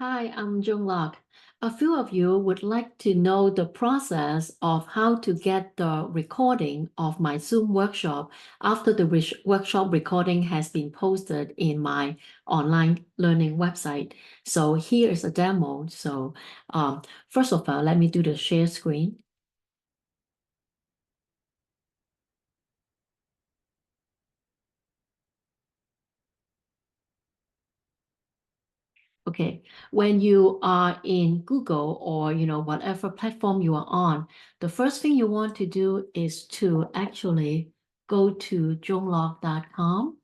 Hi, I'm Joan Lok. A few of you would like to know the process of how to get the recording of my Zoom workshop after the workshop recording has been posted in my online learning website. So here is a demo. So first of all, let me do the share screen. Okay, when you are in Google or whatever platform you are on, the first thing you want to do is to actually go to joanlok.com.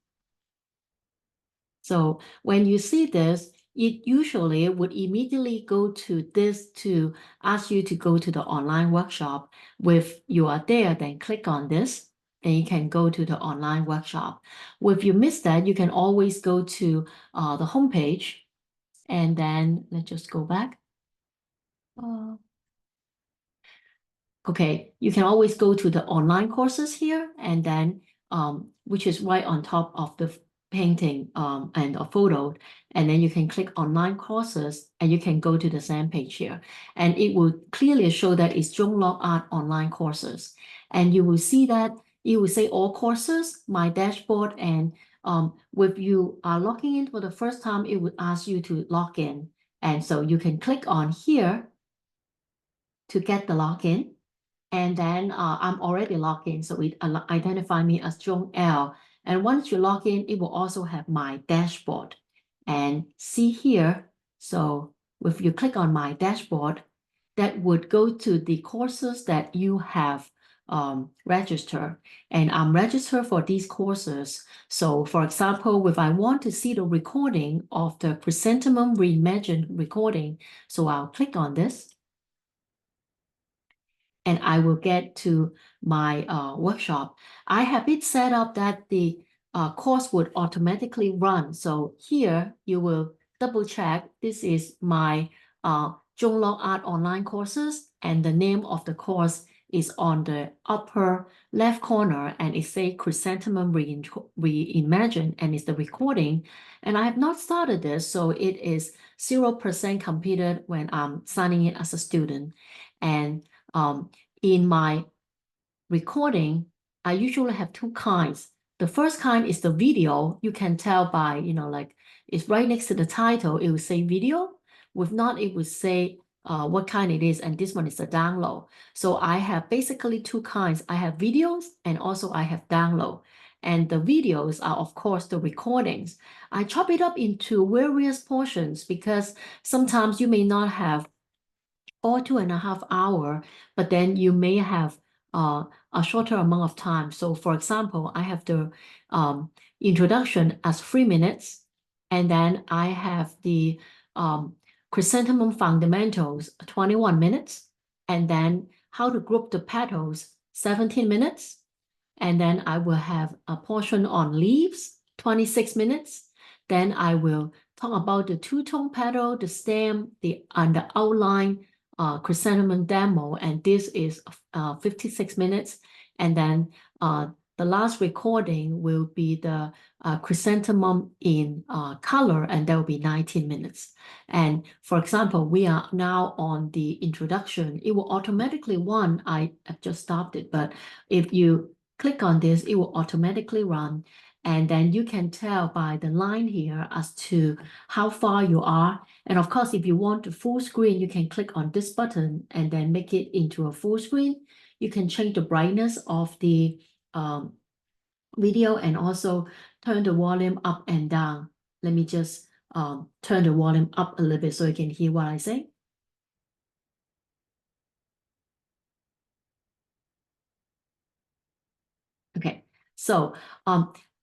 So when you see this, it usually would immediately go to this to ask you to go to the online workshop. If you are there, then click on this and you can go to the online workshop. If you miss that, you can always go to the homepage. And then let's just go back. Okay, you can always go to the online courses here and then which is right on top of the painting and a photo. And then you can click online courses and you can go to the same page here. And it will clearly show that it's Joan Lok Art online courses. And you will see that it will say all courses, my dashboard, and if you are logging in for the first time, it would ask you to log in. And so you can click on here to get the login. And then I'm already logged in, so it identify me as Joan L. And once you log in, it will also have my dashboard. And see here, so if you click on my dashboard, that would go to the courses that you have registered. And I'm registered for these courses. So for example, if I want to see the recording of the Chrysanthemum Reimagined recording, so I'll click on this and I will get to my workshop. I have it set up that the course would automatically run. So here you will double check. This is my Joan Lok Art online courses, and the name of the course is on the upper left corner, and it says Chrysanthemum Reimagined, and it's the recording. And I have not started this, so it is 0% completed when I'm signing in as a student. And in my recording, I usually have two kinds. The first kind is the video. You can tell by, like it's right next to the title, it will say video. If not, it would say what kind it is. And this one is a download. So I have basically two kinds. I have videos and also I have download. And the videos are, of course, the recordings. I chop it up into various portions because sometimes you may not have or 2.5 hours, but then you may have a shorter amount of time. So for example, I have the introduction as 3 minutes, and then I have the chrysanthemum fundamentals, 21 minutes, and then how to group the petals, 17 minutes, and then I will have a portion on leaves, 26 minutes. Then I will talk about the two-tone petal, the stem, and the outline, chrysanthemum demo, and this is 56 minutes. And then the last recording will be the chrysanthemum in color, and that will be 19 minutes. And for example, we are now on the introduction. It will automatically run. I have just stopped it, but if you click on this, it will automatically run. And then you can tell by the line here as to how far you are. And of course, if you want the full screen, you can click on this button and then make it into a full screen. You can change the brightness of the video and also turn the volume up and down. Let me just turn the volume up a little bit so you can hear what I say. Okay, so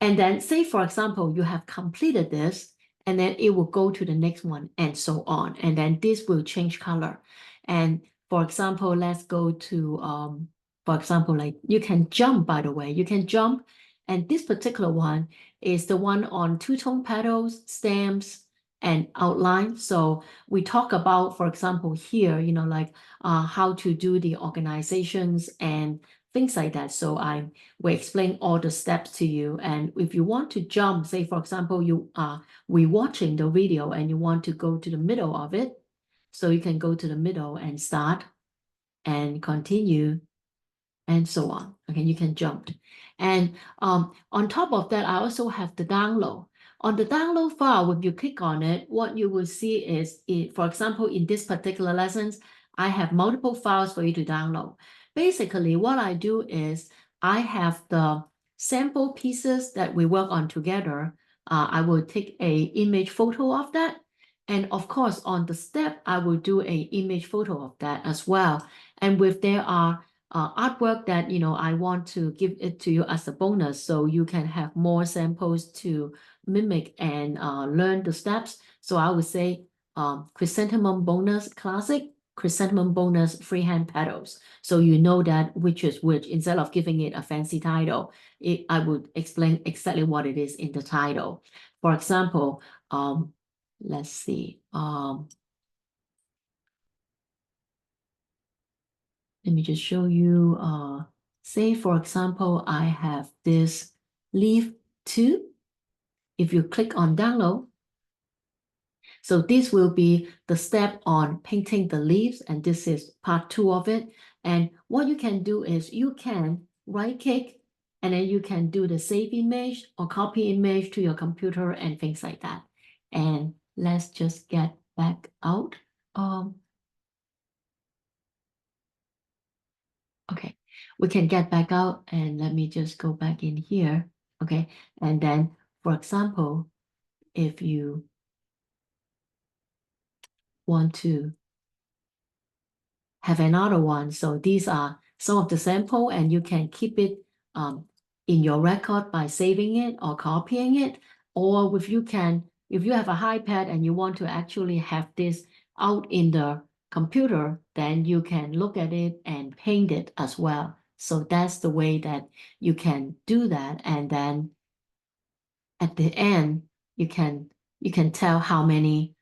and then say for example, you have completed this, and then it will go to the next one and so on. And then this will change color. And for example, let's go to for example, like you can jump, by the way, you can jump. And this particular one is the one on two-tone petals, stems, and outline. So we talk about, for example, here, like how to do the organizations and things like that. So I will explain all the steps to you. And if you want to jump, say, for example, you are rewatching the video and you want to go to the middle of it, so you can go to the middle and start and continue and so on. Okay, you can jump. And on top of that, I also have the download. On the download file, when you click on it, what you will see is, for example, in this particular lessons, I have multiple files for you to download. Basically, what I do is I have the sample pieces that we work on together. I will take a image photo of that. And of course, on the step, I will do a image photo of that as well. And if there are artwork that I want to give it to you as a bonus, so you can have more samples to mimic and learn the steps. So I would say chrysanthemum bonus classic, chrysanthemum bonus freehand pedals. So you know that which is which. Instead of giving it a fancy title, I would explain exactly what it is in the title. For example, let's see. Let me just show you, say, for example, I have this leaf 2. If you click on download, so this will be the step on painting the leaves, and this is part 2 of it. And what you can do is you can right click, and then you can do the save image or copy image to your computer and things like that. And let's just get back out. Okay, we can get back out, and let me just go back in here. Okay, and then, for example, if you want to have another one, so these are some of the sample, and you can keep it in your record by saving it or copying it. Or if you have a iPad and you want to actually have this out in the computer, then you can look at it and paint it as well. So that's the way that you can do that. And then at the end, you can tell how many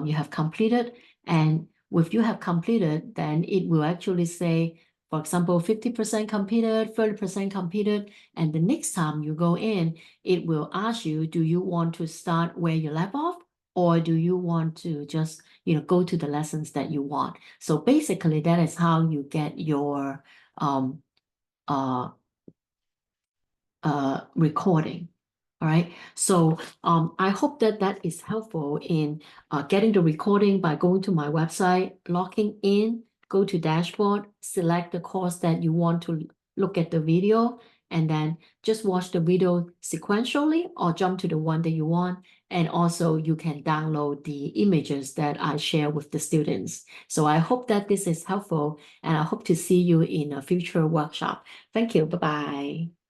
you have completed. And if you have completed, then it will actually say, for example, 50% completed, 30% completed. And the next time you go in, it will ask you, do you want to start where you left off? Or do you want to just go to the lessons that you want? So basically, that is how you get your recording. All right. So I hope that is helpful in getting the recording by going to my website, logging in, go to dashboard, select the course that you want to look at the video, and then just watch the video sequentially or jump to the one that you want. And also you can download the images that I share with the students. So I hope that this is helpful, and I hope to see you in a future workshop. Thank you. Bye-bye.